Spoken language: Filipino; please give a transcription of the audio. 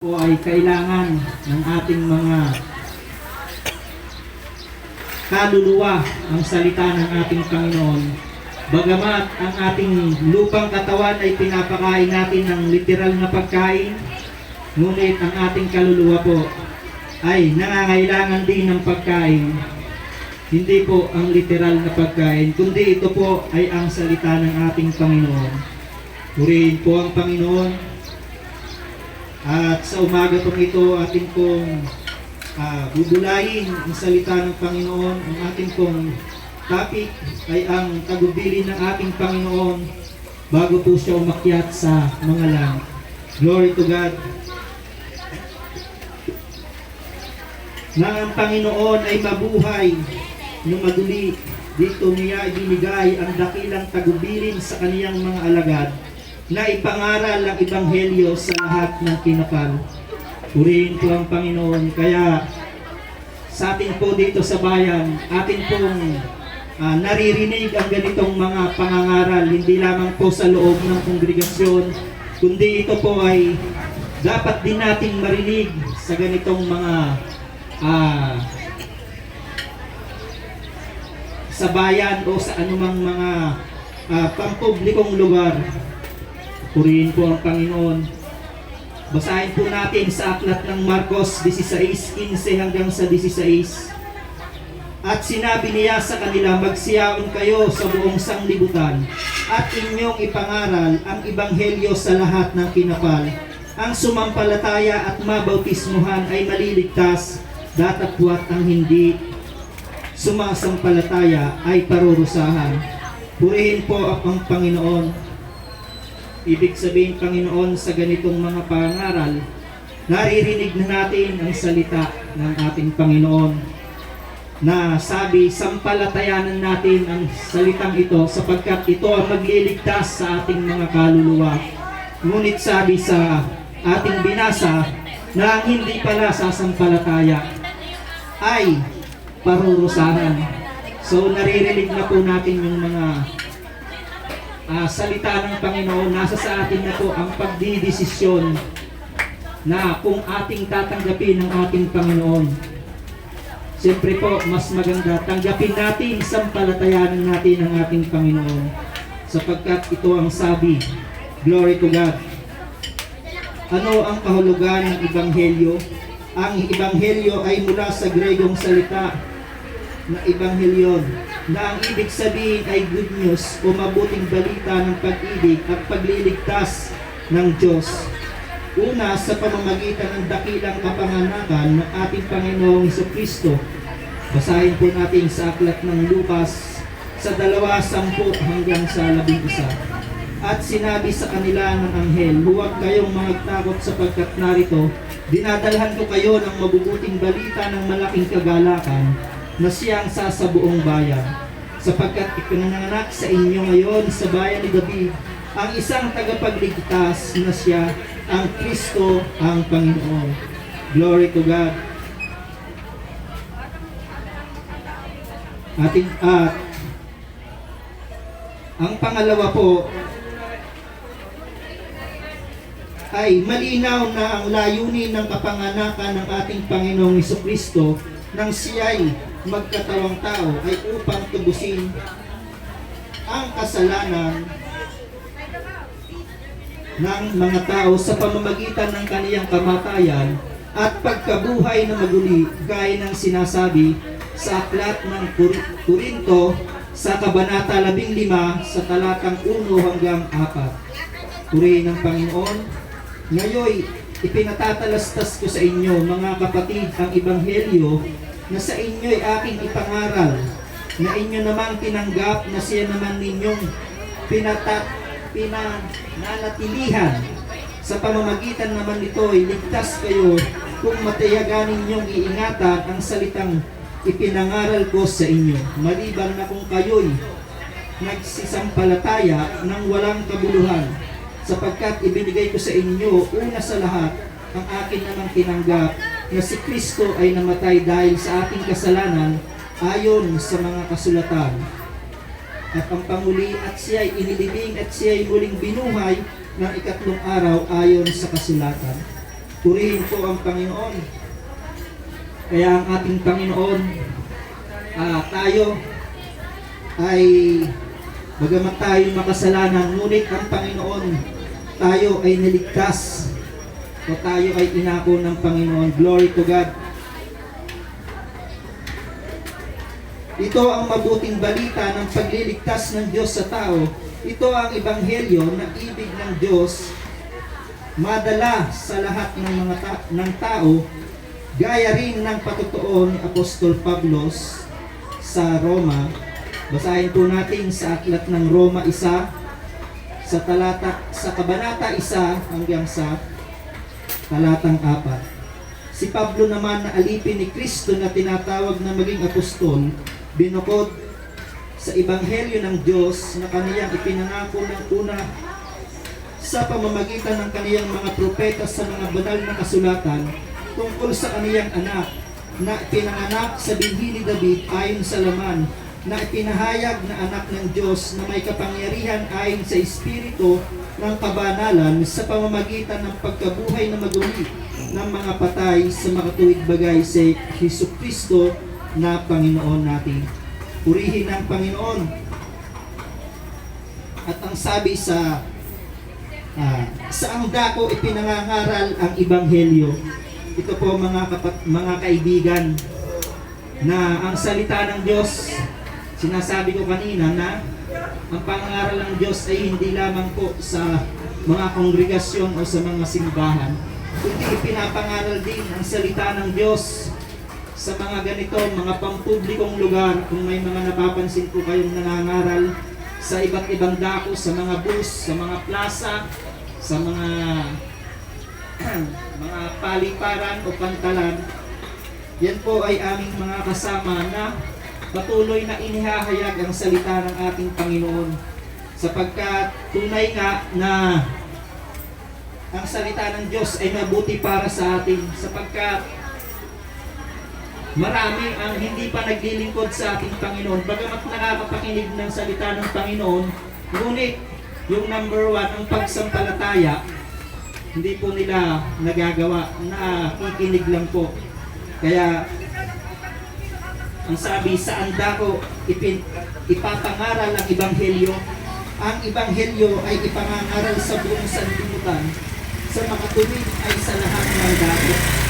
po ay kailangan ng ating mga kaluluwa ang salita ng ating Panginoon. Bagamat ang ating lupang katawan ay pinapakain natin ng literal na pagkain, ngunit ang ating kaluluwa po ay nangangailangan din ng pagkain. Hindi po ang literal na pagkain, kundi ito po ay ang salita ng ating Panginoon. Purihin po ang Panginoon. At sa umaga pong ito, atin pong bubulayin ang salita ng Panginoon. Ang ating pong topic ay ang tagubilin ng ating Panginoon bago po siya umakyat sa mga langit. Glory to God. Nang ang Panginoon ay mabuhay ng maduli, dito niya ibinigay ang dakilang tagubilin sa kaniyang mga alagad na ipangaral ang Ebanghelyo sa lahat ng kinapal. Purihin po ang Panginoon. Kaya sa atin po dito sa bayan, atin pong naririnig ang ganitong mga pangangaral, hindi lamang po sa loob ng kongregasyon, kundi ito po ay dapat din nating marinig sa ganitong mga sa bayan o sa anumang mga pampublikong lugar. Purihin po ang Panginoon. Basahin po natin sa aklat ng Marcos 16:15 hanggang sa 16. At sinabi niya sa kanila, magsiyaon kayo sa buong sanglibutan at inyong ipangaral ang Ebanghelyo sa lahat ng kinapal. Ang sumampalataya at mabautismuhan ay maliligtas, datapwat ang hindi sumasampalataya ay parurusahan. Purihin po ang Panginoon. Ibig sabihin, Panginoon, sa ganitong mga pangaral, naririnig na natin ang salita ng ating Panginoon na sabi, sampalatayanan natin ang salitang ito sapagkat ito ang magliligtas sa ating mga kaluluwa. Ngunit sabi sa ating binasa na ang hindi pala sasampalataya ay parurusahan. So naririnig na po natin yung mga salita ng Panginoon. Nasa sa atin na po ang pagdidesisyon na kung ating tatanggapin ang ating Panginoon. Siyempre po, mas maganda tanggapin natin, sampalatayanan natin ang ating Panginoon sapagkat ito ang sabi. Glory to God. Ano ang kahulugan ng Ebanghelyo? Ang Ebanghelyo ay mula sa Gregong salita na Ebanghelyon, na ang ibig sabihin ay good news o mabuting balita ng pag-ibig at pagliligtas ng Diyos. Una, sa pamamagitan ng dakilang kapanganakan ng ating Panginoong Jesucristo. Basahin po natin sa aklat ng Lucas sa 2:10 hanggang sa 11. At sinabi sa kanila ng anghel, huwag kayong magtakot sapagkat narito, dinadalhan ko kayo ng mabubuting balita ng malaking kagalakan na siyang sasabuong bayan, sapagkat ipinanganak sa inyo ngayon sa bayan ni David ang isang tagapagligtas na siya ang Kristo ang Panginoon. Glory to God. Ang pangalawa po ay malinaw na ang layunin ng kapanganakan ng ating Panginoong Jesucristo nang siya'y magkatawang tao ay upang tubusin ang kasalanan ng mga tao sa pamamagitan ng kaniyang kamatayan at pagkabuhay na maguli, gaya ng sinasabi sa aklat ng Korinto sa kabanata 15 sa talatang 1 hanggang 4. Purihin ng Panginoon. Ngayon, ipinatatalastas ko sa inyo, mga kapatid, ang Ebanghelyo na sa inyo'y aking ipangaral, na inyo namang tinanggap, na siya naman ninyong pinananatilihan. Sa pamamagitan naman nito'y ligtas kayo kung matiyagan ninyong iingatan ang salitang ipinangaral ko sa inyo, maliban na kung kayo'y nagsisampalataya ng walang kabuluhan, sapagkat ibinigay ko sa inyo una sa lahat ang akin namang tinanggap, na si Kristo ay namatay dahil sa ating kasalanan ayon sa mga kasulatan. At ang panguli, at siya'y inilibing at siya'y muling binuhay ng ikatlong araw ayon sa kasulatan. Purihin po ang Panginoon. Kaya ang ating Panginoon, tayo ay bagamat tayo makasalanan, ngunit ang Panginoon, tayo ay niligtas o tayo ay inako ng Panginoon. Glory to God. Ito ang mabuting balita ng pagliligtas ng Diyos sa tao. Ito ang ebanghelyo na ibig ng Diyos madala sa lahat ng ng tao, gaya rin ng patotoo ni Apostol Pablo sa Roma. Basahin po natin sa aklat ng Roma 1 sa kabanata 1 hanggang sa talatang 4. Si Pablo naman na alipin ni Kristo na tinatawag na maging apostol, binukod sa ebanghelyo ng Diyos na kaniyang ipinangako ng una sa pamamagitan ng kaniyang mga propeta sa mga banal na kasulatan tungkol sa kaniyang anak na pinanganak sa binhi ni David ayon sa laman, na ipinahayag na anak ng Diyos na may kapangyarihan ayon sa Espiritu ng kabanalan sa pamamagitan ng pagkabuhay na maguli ng mga patay sa makatuwid bagay sa Jesucristo na Panginoon natin. Purihin ang Panginoon. At ang sabi sa ang dako ipinangangaral ang ebanghelyo. Ito po mga kaibigan, na ang salita ng Diyos, sinasabi ko kanina na ang pangangaral ng Diyos ay hindi lamang po sa mga kongregasyon o sa mga simbahan, kundi ipinapangaral din ang salita ng Diyos sa mga ganito, mga pampublikong lugar. Kung may mga napapansin po kayong nangangaral sa iba't ibang dako, sa mga bus, sa mga plaza, sa mga mga paliparan o pantalan, yan po ay aming mga kasama na patuloy na inihahayag ang salita ng ating Panginoon, sapagkat tunay nga na ang salita ng Diyos ay mabuti para sa atin, sapagkat marami ang hindi pa naglilingkod sa ating Panginoon, bagamat nakakapakinig ng salita ng Panginoon, ngunit yung number 1, ang pagsampalataya, hindi po nila nagagawa, nakikinig lang po. Kaya ang sabi sa andako, ipapangaral ang ebanghelyo. Ang ebanghelyo ay ipangangaral sa buong sanlibutan, sa makatuwid ay sa lahat ng dako.